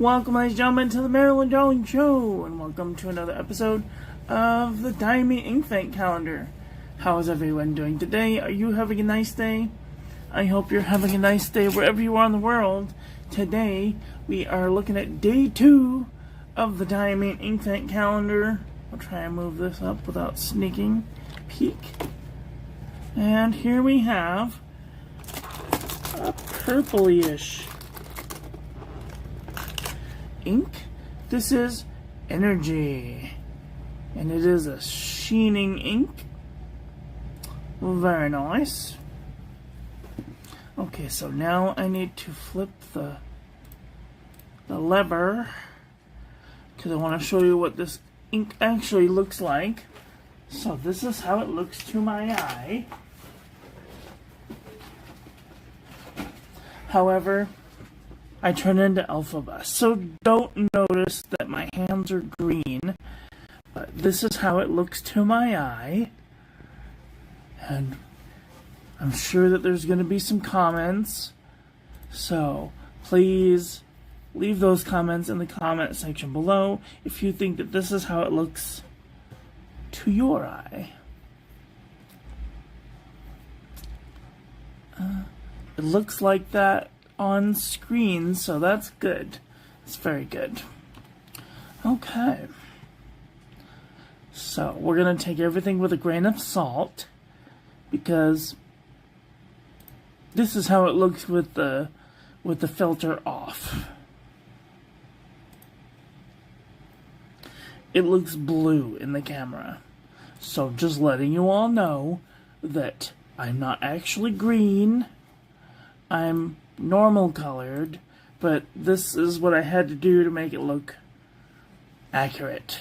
Welcome, ladies and gentlemen, to the Maryland Darling Show, and welcome to another episode of the Diamine Inkvent calendar. How is everyone doing today? Are you having a nice day? I hope you're having a nice day wherever you are in the world. Today, we are looking at day 2 of the Diamine Inkvent calendar. I'll try and move this up without sneaking peek. And here we have a purpley-ish ink. This is Energy, and it is a sheening ink. Very nice. Okay, so now I need to flip the lever because I want to show you what this ink actually looks like. So this is how it looks to my eye. However, I turn into alphabet, so don't notice that my hands are green, but this is how it looks to my eye. And I'm sure that there's going to be some comments, so please leave those comments in the comment section below if you think that this is how it looks to your eye. It looks like that on screen, so that's good. It's very good. Okay. So we're going to take everything with a grain of salt because this is how it looks with the filter off. It looks blue in the camera. So just letting you all know that I'm not actually green. I'm normal colored, but this is what I had to do to make it look accurate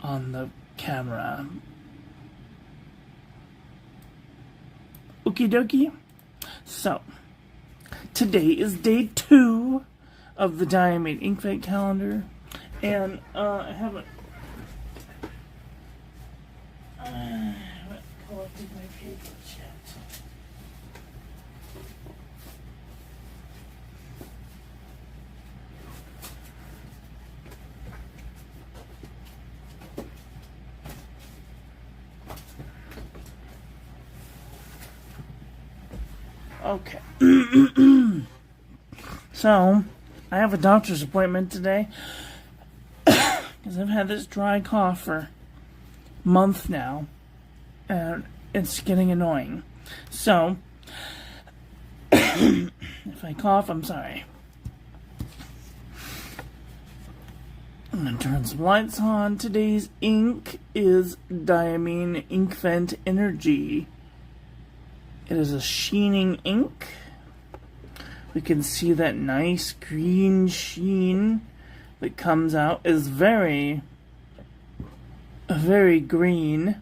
on the camera. Okie dokie. So, today is day 2 of the Diamine Inkvent calendar, and I haven't collected my papers yet. Okay. So, I have a doctor's appointment today because I've had this dry cough for a month now, and it's getting annoying. So, if I cough, I'm sorry. I'm going to turn some lights on. Today's ink is Diamine Inkvent Energy. It is a sheening ink. We can see that nice green sheen that comes out is very green.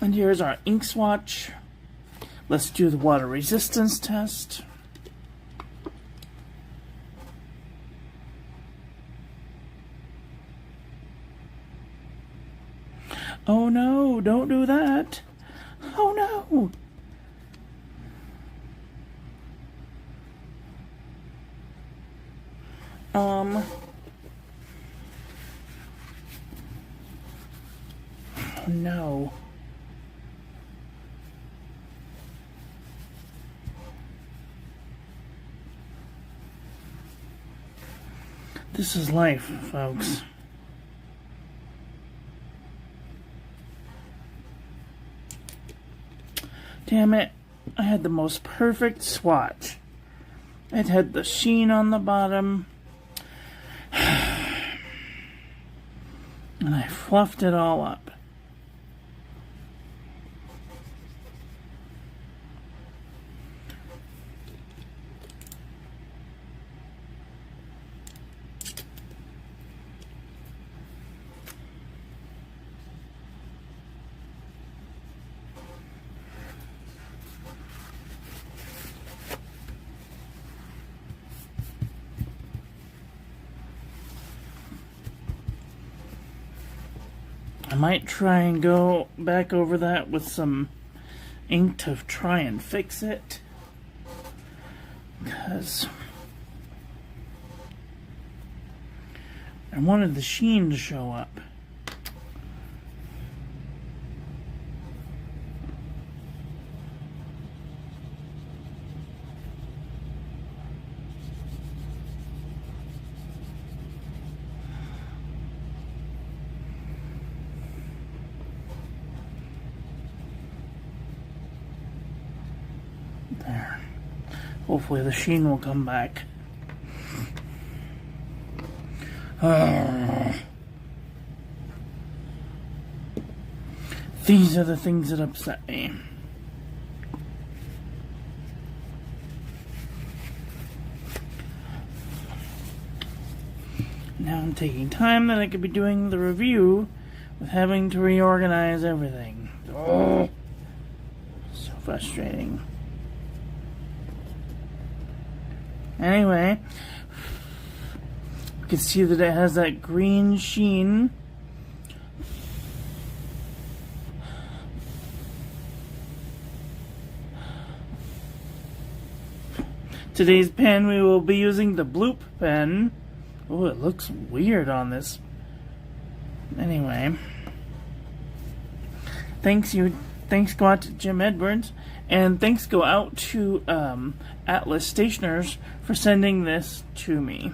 And here's our ink swatch. Let's do the water resistance test. Oh no, don't do that. Oh no. Oh no. This is life, folks. Damn it, I had the most perfect swatch. It had the sheen on the bottom. And I fluffed it all up. I might try and go back over that with some ink to try and fix it. because I wanted the sheen to show up. There. Hopefully the sheen will come back. These are the things that upset me. Now I'm taking time that I could be doing the review with having to reorganize everything. Oh, so frustrating. Anyway, you can see that it has that green sheen. Today's pen, we will be using the Bloop pen. Oh, it looks weird on this. Anyway, thanks go out to Jim Edwards, and thanks go out to Atlas Stationers for sending this to me.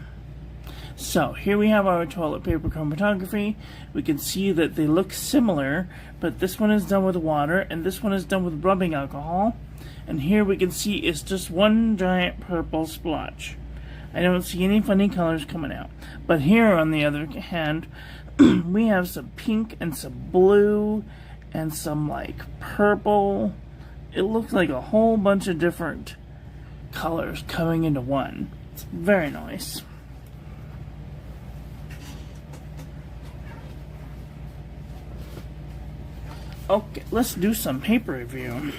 So here we have our toilet paper chromatography. We can see that they look similar, but this one is done with water and this one is done with rubbing alcohol. And here we can see it's just one giant purple splotch. I don't see any funny colors coming out. But here on the other hand, we have some pink and some blue and some like purple. It looks like a whole bunch of different colors coming into one. It's very nice. Okay, let's do some paper review.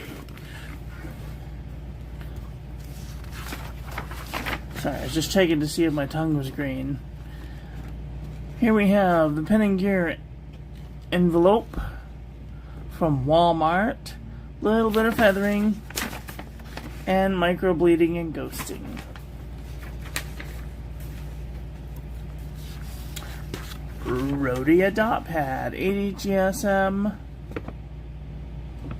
Sorry, I was just checking to see if my tongue was green. Here we have the Pen & Gear envelope from Walmart. Little bit of feathering and micro bleeding and ghosting. Rhodia dot pad, 80 GSM.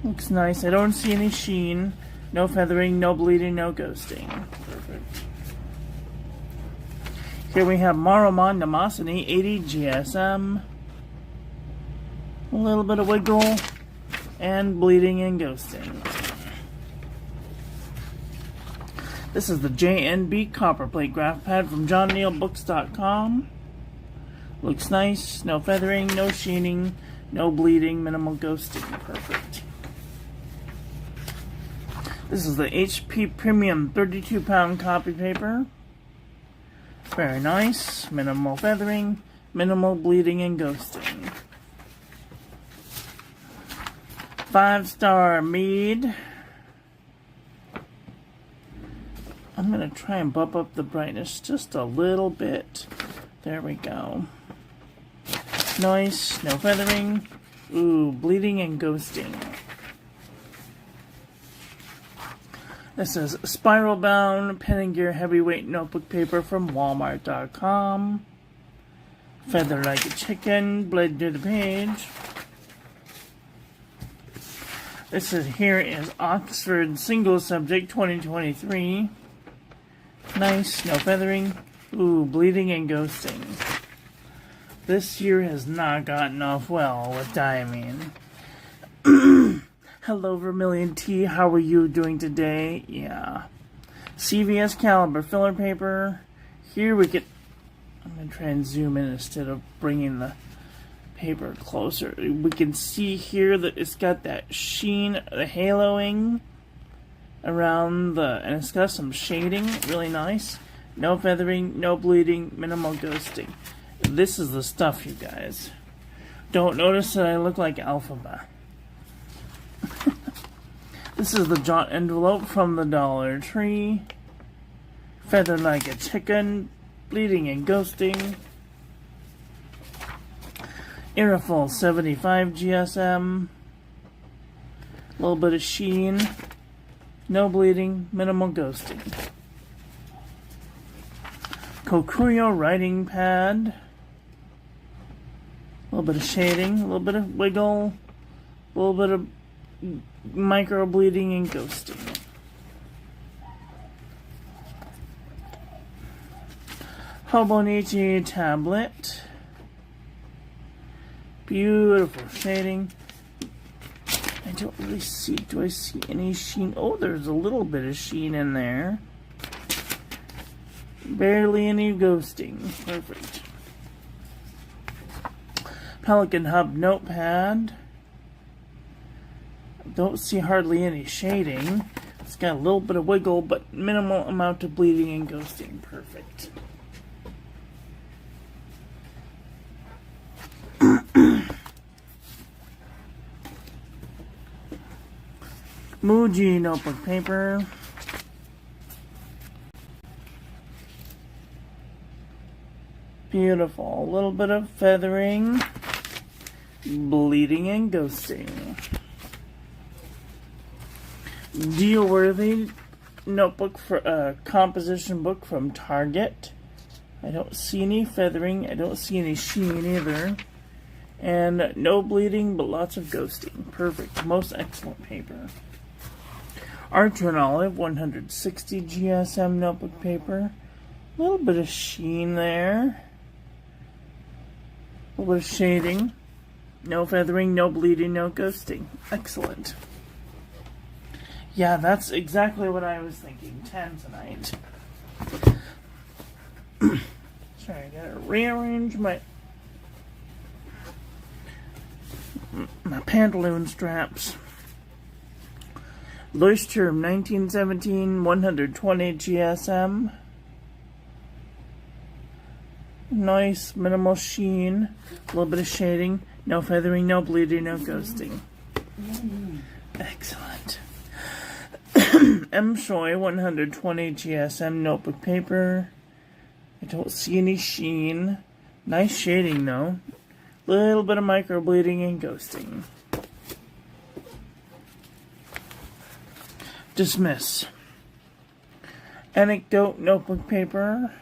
Looks nice. I don't see any sheen, no feathering, no bleeding, no ghosting. Perfect. Here we have Maromon Namosity, 80 GSM. A little bit of wiggle and bleeding and ghosting. This is the JNB Copper Plate Graph Pad from JohnNeilBooks.com. Looks nice. No feathering, no sheening, no bleeding, minimal ghosting. Perfect. This is the HP Premium 32-pound copy paper. Very nice. Minimal feathering, minimal bleeding and ghosting. 5-star Mead. I'm going to try and bump up the brightness just a little bit. There we go. Nice. No feathering. Ooh, bleeding and ghosting. This is Spiral Bound Pen & Gear Heavyweight Notebook Paper from Walmart.com. Feather like a chicken, bled to the page. This here is Oxford Single Subject 2023. Nice, no feathering. Ooh, bleeding and ghosting. This year has not gotten off well with Diamine. Hello, Vermilion Tea. How are you doing today? Yeah. CVS Caliber filler paper. Here we get... I'm going to try and zoom in instead of bringing the paper closer. We can see here that it's got that sheen, the haloing around the... And it's got some shading. Really nice. No feathering, no bleeding, minimal ghosting. This is the stuff, you guys. Don't notice that I look like Alphaba. This is the jaunt envelope from the Dollar Tree. Feather like a chicken, bleeding and ghosting. Aerofol 75 GSM. A little bit of sheen. No bleeding, minimal ghosting. Kokuyo writing pad. A little bit of shading, a little bit of wiggle, a little bit of micro bleeding and ghosting. Hobonichi tablet. Beautiful shading. I don't really see, do I see any sheen? Oh, there's a little bit of sheen in there. Barely any ghosting. Perfect. Pelican Hub notepad. Don't see hardly any shading. It's got a little bit of wiggle, but minimal amount of bleeding and ghosting. Perfect. Muji notebook paper. Beautiful. A little bit of feathering, bleeding and ghosting. Deal-worthy notebook for composition book from Target. I don't see any feathering. I don't see any sheen either. And no bleeding, but lots of ghosting. Perfect. Most excellent paper. Archer and Olive 160 GSM notebook paper. A little bit of sheen there. A little bit of shading. No feathering, no bleeding, no ghosting. Excellent. Yeah, that's exactly what I was thinking. 10 tonight. Sorry, I gotta rearrange my pantaloon straps. Leuchtturm 1917 120 GSM. Nice minimal sheen, a little bit of shading, no feathering, no bleeding, no ghosting. Excellent. M. Shoy 120 GSM notebook paper. I don't see any sheen. Nice shading though. Little bit of micro bleeding and ghosting. Dismiss. Anecdote notebook paper.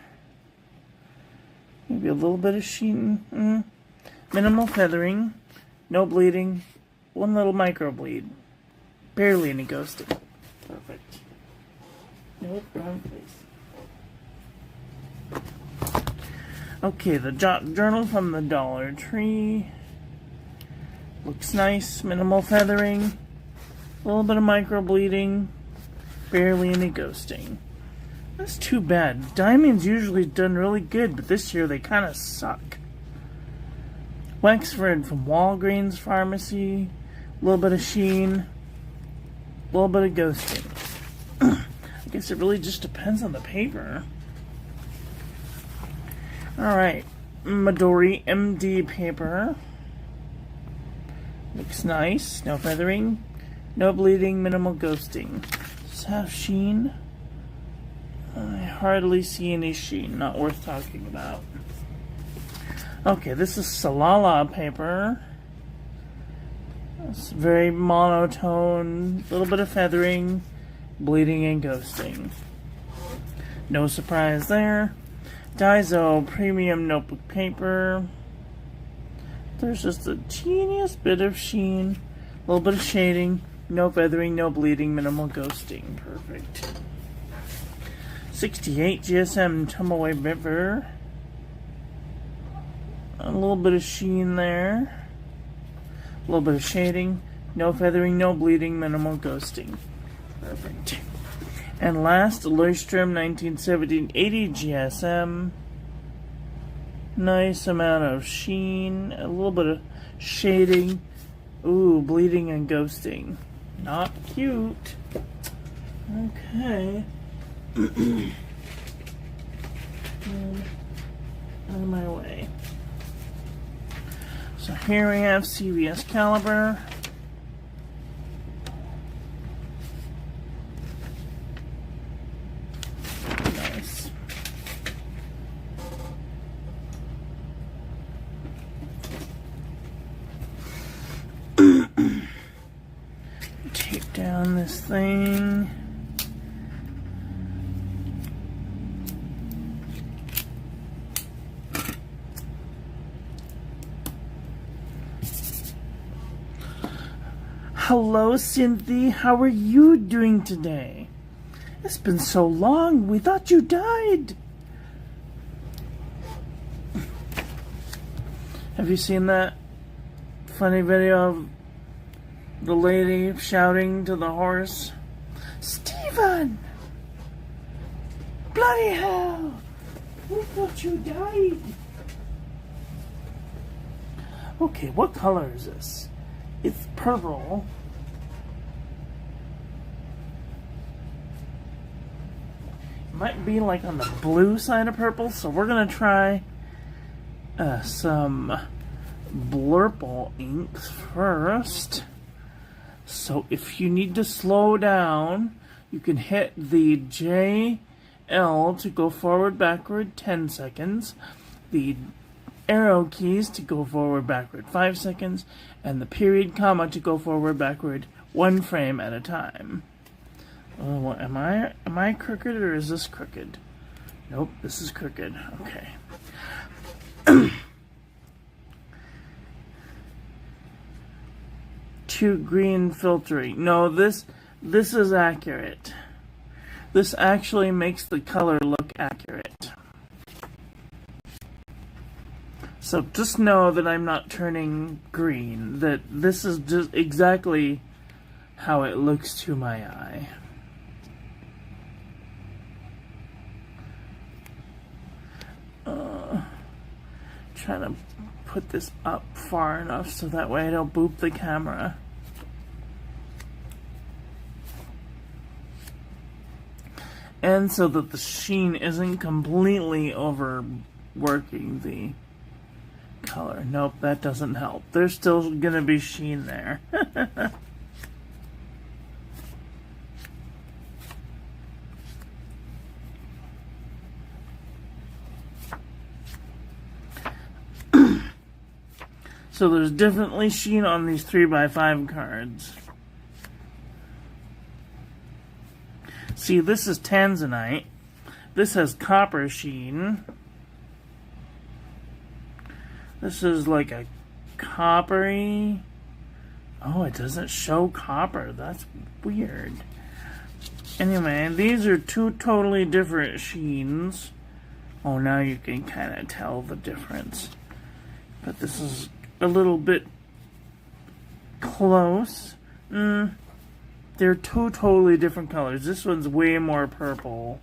Maybe a little bit of sheen. Minimal feathering. No bleeding. One little micro bleed. Barely any ghosting. Perfect. Nope, wrong place. Okay, the journal from the Dollar Tree. Looks nice. Minimal feathering. A little bit of micro bleeding. Barely any ghosting. That's too bad. Diamine's usually done really good, but this year they kind of suck. Wexford from Walgreens Pharmacy. A little bit of sheen. A little bit of ghosting. I guess it really just depends on the paper. Alright. Midori MD paper. Looks nice. No feathering. No bleeding. Minimal ghosting. Does it have sheen? I hardly see any sheen. Not worth talking about. Okay, this is Salala paper. It's very monotone. A little bit of feathering. Bleeding and ghosting. No surprise there. Daiso premium notebook paper. There's just the teeniest bit of sheen. A little bit of shading. No feathering, no bleeding, minimal ghosting. Perfect. 68 GSM Tomoe River. A little bit of sheen there. A little bit of shading. No feathering, no bleeding, minimal ghosting. Perfect. And last, Leuchtturm 1917-80 GSM. Nice amount of sheen. A little bit of shading. Ooh, bleeding and ghosting. Not cute. Okay. Out of my way. So here we have CVS Caliber. Nice. Tape down this thing. Hello, Cynthia. How are you doing today? It's been so long. We thought you died. Have you seen that funny video of the lady shouting to the horse? Stephen! Bloody hell! We thought you died. Okay, what color is this? It's purple. It might be like on the blue side of purple, so we're gonna try some Blurple inks first. So if you need to slow down, you can hit the JL to go forward, backward 10 seconds, the arrow keys to go forward, backward 5 seconds, and the period, comma to go forward, backward 1 frame at a time. Oh, am I crooked or is this crooked? Nope, this is crooked. Okay. Too green filtering. No, this is accurate. This actually makes the color look accurate. So just know that I'm not turning green. That this is just exactly how it looks to my eye. Trying to put this up far enough so that way I don't boop the camera. And so that the sheen isn't completely overworking the color. Nope, that doesn't help. There's still gonna be sheen there. So there's definitely sheen on these 3x5 cards. See, this is tanzanite. This has copper sheen. This is like a coppery... Oh, it doesn't show copper. That's weird. Anyway, these are two totally different sheens. Oh, now you can kind of tell the difference. But this is a little bit close. They're two totally different colors. This one's way more purple.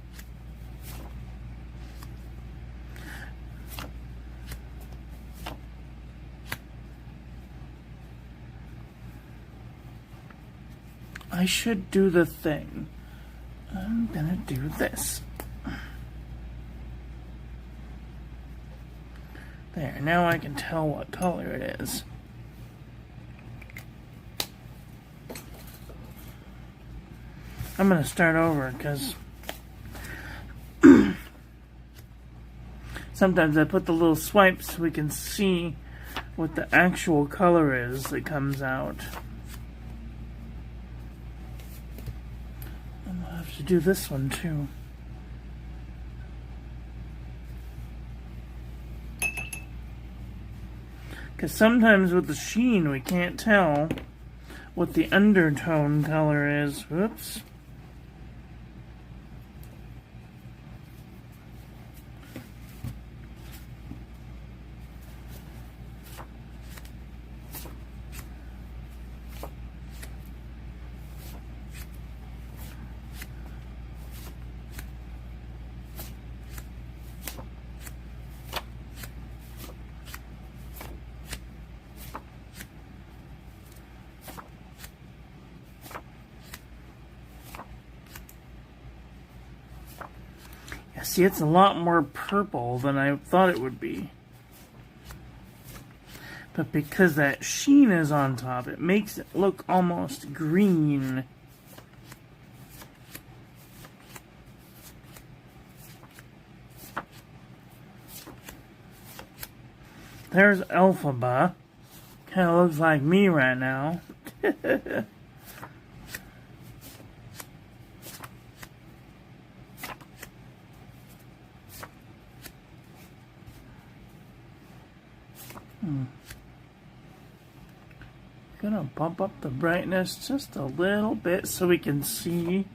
I should do the thing. I'm gonna do this. There, now I can tell what color it is. I'm gonna start over because sometimes I put the little swipes so we can see what the actual color is that comes out. I'm gonna have to do this one too. Because sometimes with the sheen we can't tell what the undertone color is. Whoops. See, it's a lot more purple than I thought it would be. But because that sheen is on top, it makes it look almost green. There's Elphaba. Kind of looks like me right now. Gonna bump up the brightness just a little bit so we can see.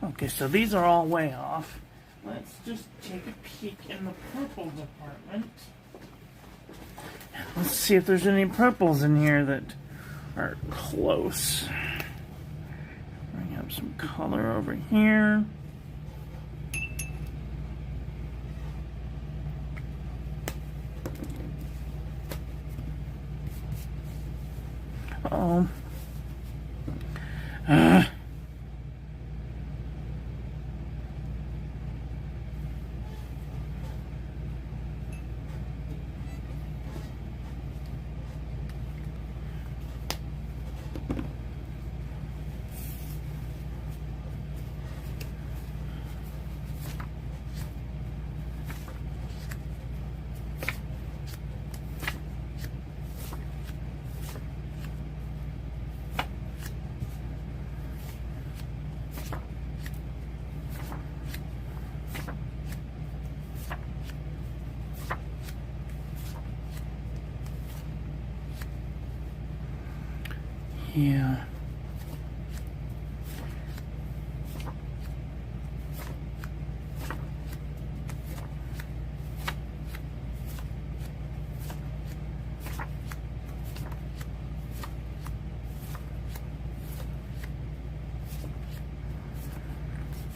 Okay, so these are all way off. Let's just take a peek in the purple department. Let's see if there's any purples in here that are close. Bring up some color over here. Uh-oh. Yeah.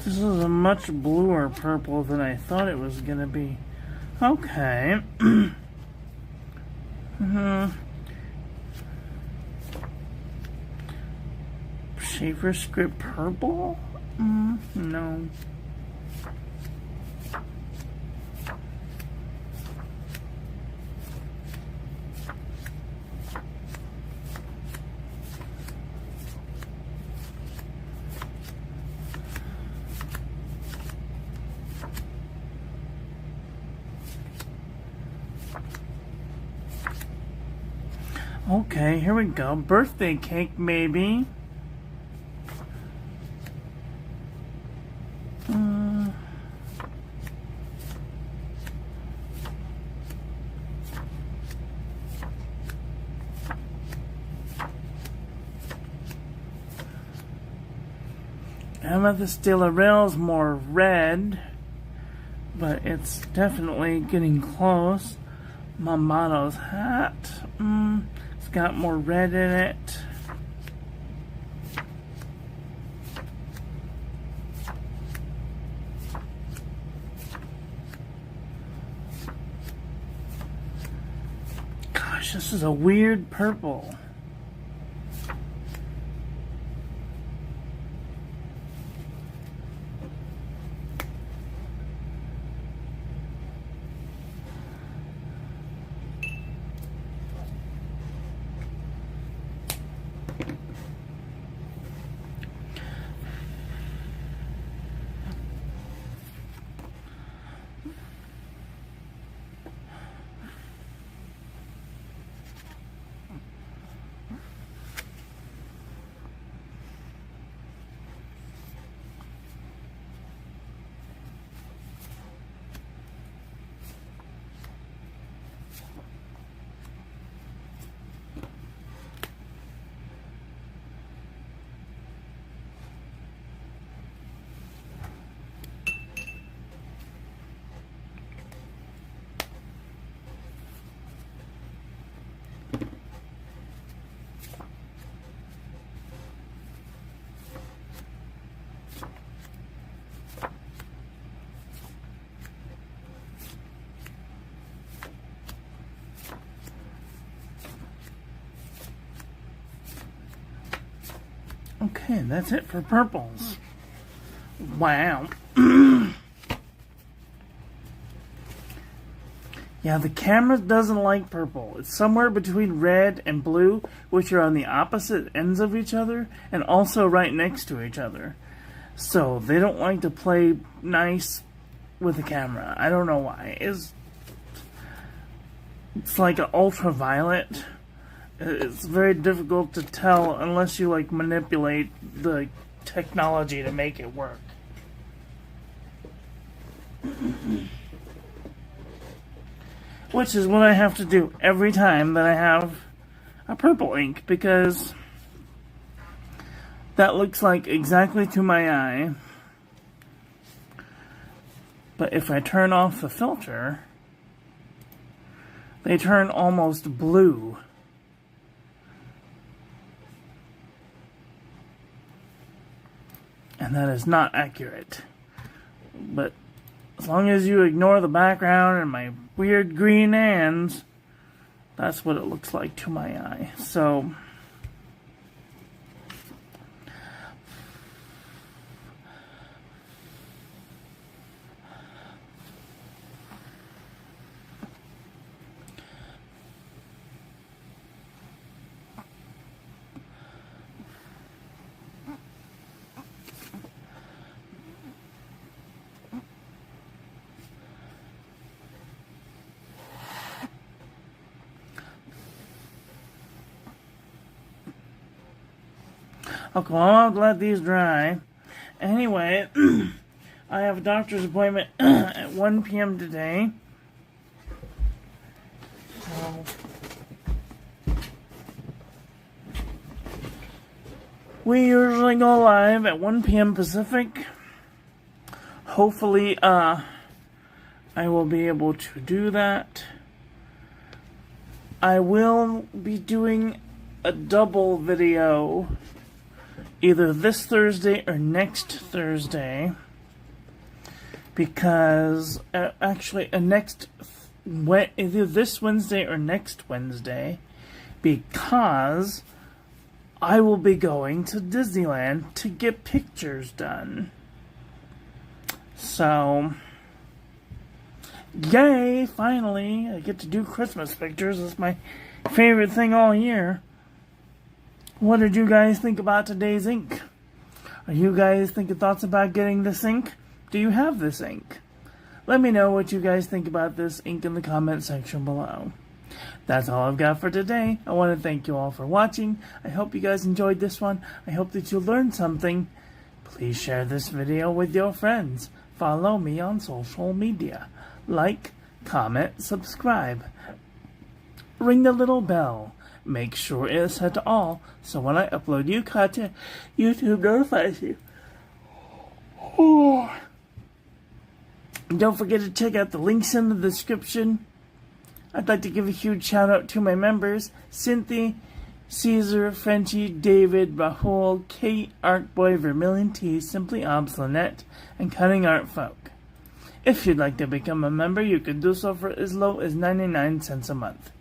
This is a much bluer purple than I thought it was gonna be. Okay. Shaver script purple? No. Okay, here we go. Birthday cake, maybe. Amethyst de la Rail's more red, but it's definitely getting close. Mamato's hat, it's got more red in it. Gosh, this is a weird purple. Okay, that's it for purples. Wow. Yeah, the camera doesn't like purple. It's somewhere between red and blue, which are on the opposite ends of each other, and also right next to each other. So they don't like to play nice with the camera. I don't know why. It's like an ultraviolet. It's very difficult to tell unless you like manipulate the technology to make it work. Which is what I have to do every time that I have a purple ink, because that looks like exactly to my eye. But if I turn off the filter, they turn almost blue. And that is not accurate. But as long as you ignore the background and my weird green hands, that's what it looks like to my eye. So okay, well, I'll let these dry. Anyway, I have a doctor's appointment at 1 p.m. today. So we usually go live at 1 p.m. Pacific. Hopefully, I will be able to do that. I will be doing a double video either this Thursday or next Thursday, because actually either this Wednesday or next Wednesday, because I will be going to Disneyland to get pictures done. So yay, finally I get to do Christmas pictures. It's my favorite thing all year. What did you guys think about today's ink? Are you guys thinking thoughts about getting this ink? Do you have this ink? Let me know what you guys think about this ink in the comment section below. That's all I've got for today. I want to thank you all for watching. I hope you guys enjoyed this one. I hope that you learned something. Please share this video with your friends. Follow me on social media. Like, comment, subscribe. Ring the little bell. Make sure it is set to all, so when I upload new content, YouTube notifies you. Oh. Don't forget to check out the links in the description. I'd like to give a huge shout out to my members: Cynthia, Caesar, Frenchie, David, Rahul, Kate, Artboy, Vermilion T, Simply Obslinette, and Cutting Art Folk. If you'd like to become a member, you can do so for as low as 99 cents a month.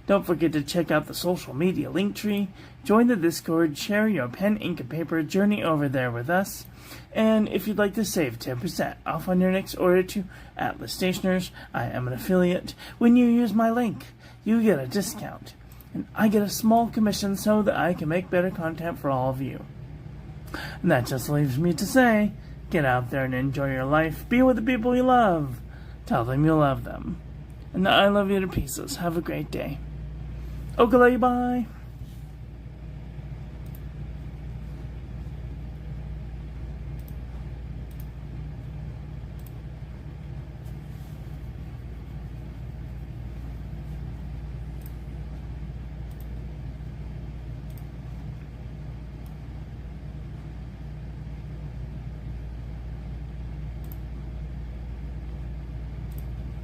Don't forget to check out the social media link tree, join the Discord, share your pen, ink, and paper journey over there with us, and if you'd like to save 10% off on your next order to Atlas Stationers, I am an affiliate. When you use my link, you get a discount, and I get a small commission so that I can make better content for all of you. And that just leaves me to say, get out there and enjoy your life, be with the people you love, tell them you love them, and that I love you to pieces. Have a great day. Okay, bye.